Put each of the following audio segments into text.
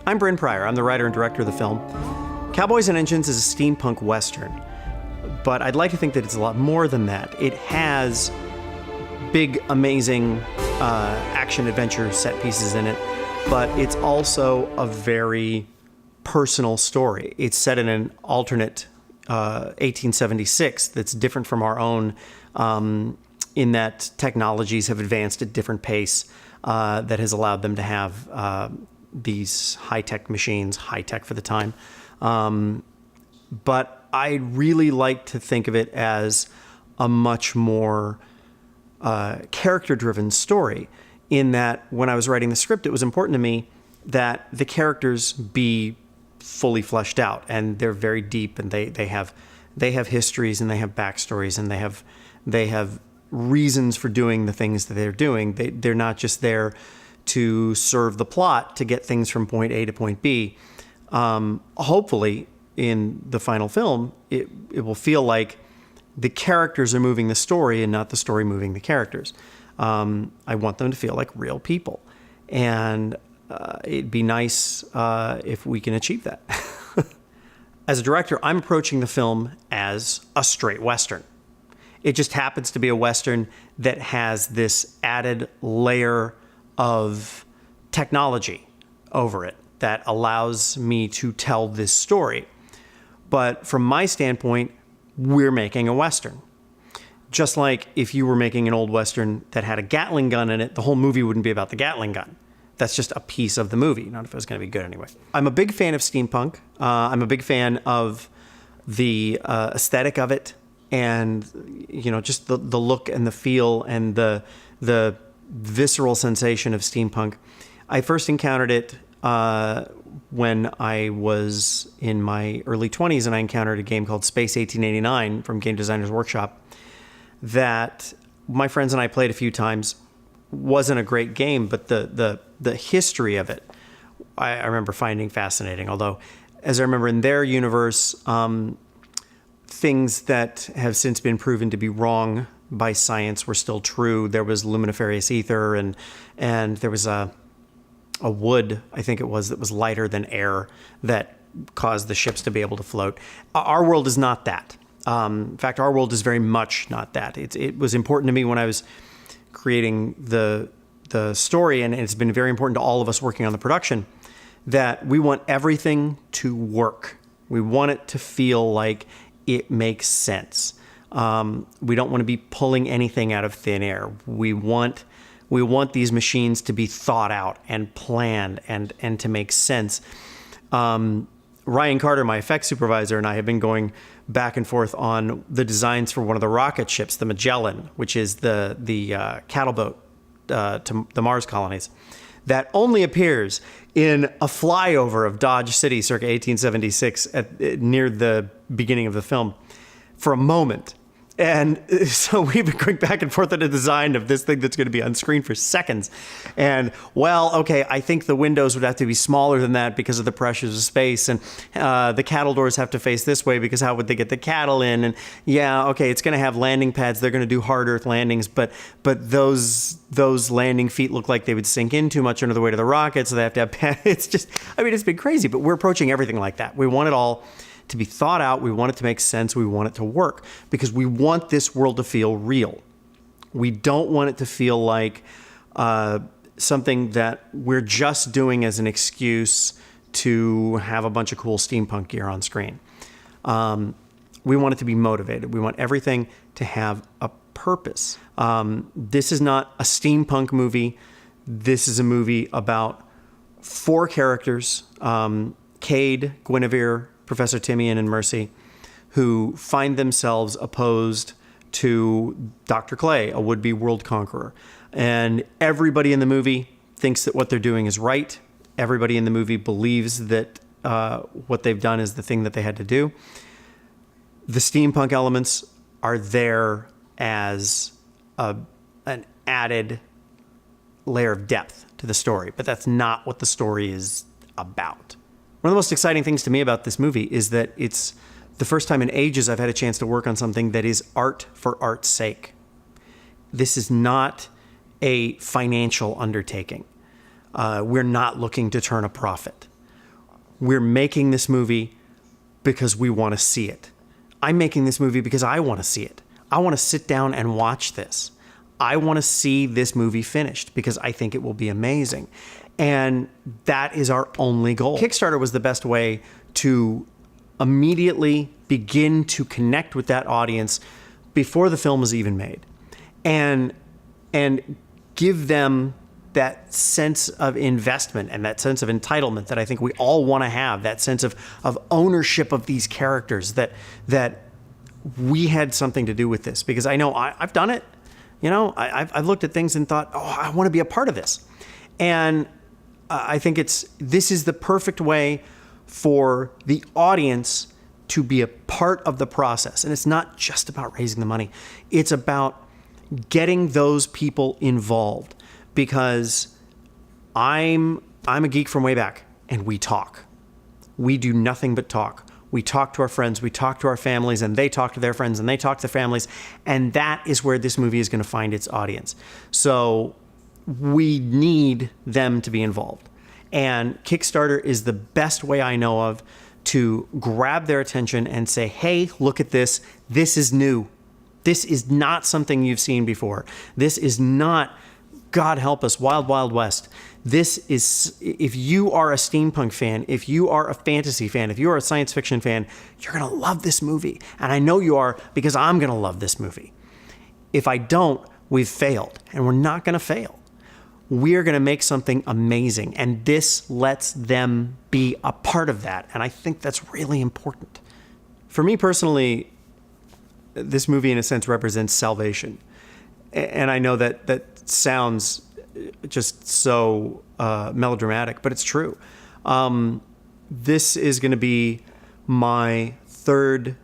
I'm Bryn Pryor. I'm the writer and director of the film. Cowboys and Engines is a steampunk western, but I'd like to think that it's a lot more than that. It has big, amazing action-adventure set pieces in it, but it's also a very personal story. It's set in an alternate 1876 that's different from our own, in that technologies have advanced at different pace that has allowed them to have these high-tech machines, high-tech for the time. But I really like to think of it as a much more character-driven story, in that when I was writing the script, it was important to me that the characters be fully fleshed out, and they're very deep, and they have histories, and they have backstories, and they have reasons for doing the things that they're doing. They're not just there to serve the plot to get things from point A to point B. Hopefully, in the final film, it will feel like the characters are moving the story and not the story moving the characters. I want them to feel like real people. And it'd be nice if we can achieve that. As a director, I'm approaching the film as a straight Western. It just happens to be a Western that has this added layer of technology over it that allows me to tell this story. But from my standpoint, we're making a Western. Just like if you were making an old Western that had a Gatling gun in it, the whole movie wouldn't be about the Gatling gun. That's just a piece of the movie, not if it was going to be good anyway. I'm a big fan of steampunk. I'm a big fan of the aesthetic of it, and just the look and the feel and the visceral sensation of steampunk. I first encountered it when I was in my early 20s, and I encountered a game called Space 1889 from Game Designers Workshop that my friends and I played a few times. Wasn't a great game, but the history of it, I remember finding fascinating. Although, as I remember in their universe, things that have since been proven to be wrong by science were still true. There was luminiferous ether, and there was a wood, I think it was, that was lighter than air that caused the ships to be able to float. Our world is not that. In fact, our world is very much not that. It was important to me when I was creating the story, and it's been very important to all of us working on the production, that we want everything to work. We want it to feel like it makes sense. We don't want to be pulling anything out of thin air. We want these machines to be thought out and planned and to make sense. Ryan Carter, my effects supervisor, and I have been going back and forth on the designs for one of the rocket ships, the Magellan, which is the cattle boat to the Mars colonies, that only appears in a flyover of Dodge City circa 1876 near the beginning of the film for a moment. And so we've been going back and forth on a design of this thing that's going to be on screen for seconds. And, well, okay, I think the windows would have to be smaller than that because of the pressures of space. And the cattle doors have to face this way because how would they get the cattle in? And, yeah, okay, it's going to have landing pads. They're going to do hard earth landings. But those landing feet look like they would sink in too much under the weight of the rocket. So they have to have pads. It's just, it's been crazy. But we're approaching everything like that. We want it all to be thought out. We want it to make sense. We want it to work because we want this world to feel real. We don't want it to feel like something that we're just doing as an excuse to have a bunch of cool steampunk gear on screen. We want it to be motivated. We want everything to have a purpose. This is not a steampunk movie. This is a movie about 4 characters, Cade, Guinevere, Professor Timian, and Mercy, who find themselves opposed to Dr. Clay, a would-be world conqueror. And everybody in the movie thinks that what they're doing is right. Everybody in the movie believes that what they've done is the thing that they had to do. The steampunk elements are there as an added layer of depth to the story, but that's not what the story is about. One of the most exciting things to me about this movie is that it's the first time in ages I've had a chance to work on something that is art for art's sake. This is not a financial undertaking. We're not looking to turn a profit. we're making this movie because we want to see it. I'm making this movie because I want to see it. I want to sit down and watch this. I want to see this movie finished because I think it will be amazing. And that is our only goal. Kickstarter was the best way to immediately begin to connect with that audience before the film was even made, and give them that sense of investment and that sense of entitlement that I think we all want to have, that sense of ownership of these characters, that we had something to do with this. Because I know I've done it. You know, I've looked at things and thought, oh, I want to be a part of this. And I think this is the perfect way for the audience to be a part of the process. And it's not just about raising the money. It's about getting those people involved, because I'm a geek from way back, and we talk. We do nothing but talk. We talk to our friends, we talk to our families, and they talk to their friends, and they talk to their families. And that is where this movie is going to find its audience. So we need them to be involved. And Kickstarter is the best way I know of to grab their attention and say, hey, look at this. This is new. This is not something you've seen before. This is not, God help us, Wild Wild West. This is, if you are a steampunk fan, if you are a fantasy fan, if you are a science fiction fan, you're going to love this movie. And I know you are, because I'm going to love this movie. If I don't, we've failed, and we're not going to fail. We're going to make something amazing, and this lets them be a part of that. And I think that's really important. For me personally, this movie in a sense represents salvation. And I know that sounds just so melodramatic, but it's true. This is going to be my third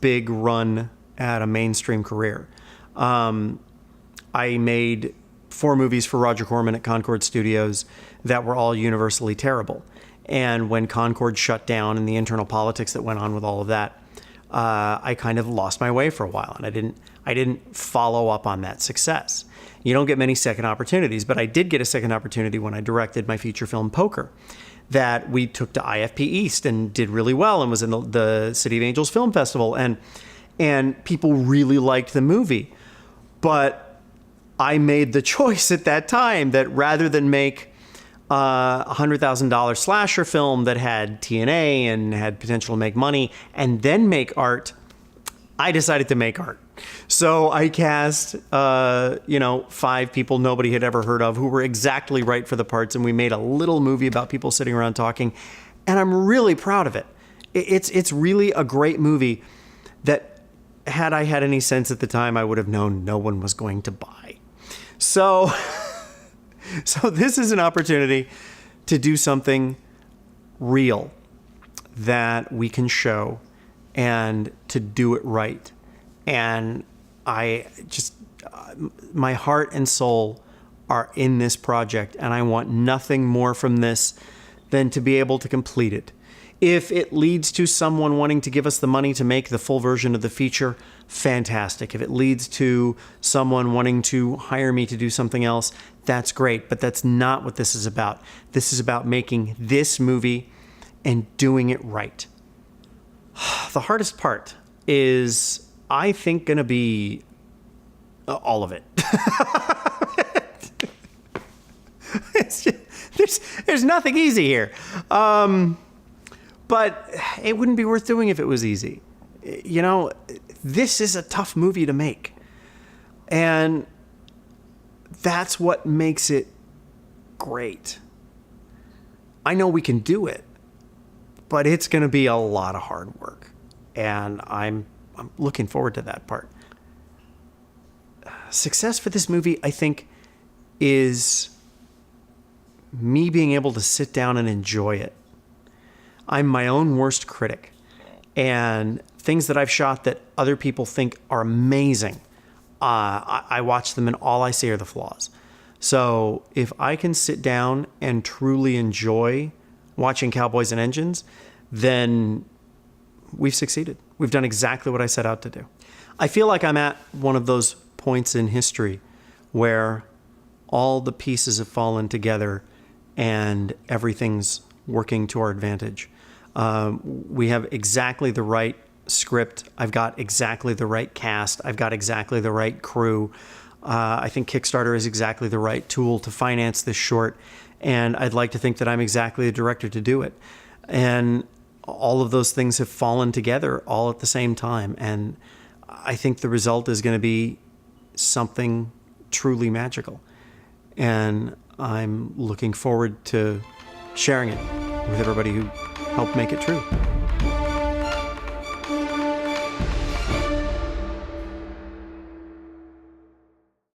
big run at a mainstream career. I made 4 movies for Roger Corman at Concord Studios that were all universally terrible. And when Concord shut down and the internal politics that went on with all of that, I kind of lost my way for a while, and I didn't follow up on that success. You don't get many second opportunities, but I did get a second opportunity when I directed my feature film Poker, that we took to IFP East and did really well, and was in the City of Angels Film Festival, and people really liked the movie. But I made the choice at that time that rather than make a $100,000 slasher film that had TNA and had potential to make money and then make art, I decided to make art. So I cast, 5 people nobody had ever heard of who were exactly right for the parts, and we made a little movie about people sitting around talking, and I'm really proud of it. It's really a great movie that, had I had any sense at the time, I would have known no one was going to buy. So this is an opportunity to do something real that we can show, and to do it right. And I just, my heart and soul are in this project, and I want nothing more from this than to be able to complete it. If it leads to someone wanting to give us the money to make the full version of the feature, fantastic. If it leads to someone wanting to hire me to do something else, that's great. But that's not what this is about. This is about making this movie and doing it right. The hardest part is, I think, going to be all of it. There's nothing easy here. But it wouldn't be worth doing if it was easy. You know, this is a tough movie to make. And that's what makes it great. I know we can do it, but it's going to be a lot of hard work. And I'm looking forward to that part. Success for this movie, I think, is me being able to sit down and enjoy it. I'm my own worst critic, and things that I've shot that other people think are amazing, I watch them and all I see are the flaws. So if I can sit down and truly enjoy watching Cowboys and Engines, then we've succeeded. We've done exactly what I set out to do. I feel like I'm at one of those points in history where all the pieces have fallen together and everything's working to our advantage. We have exactly the right script. I've got exactly the right cast. I've got exactly the right crew. I think Kickstarter is exactly the right tool to finance this short, and I'd like to think that I'm exactly the director to do it. And all of those things have fallen together all at the same time, and I think the result is going to be something truly magical. And I'm looking forward to sharing it with everybody who helped make it true.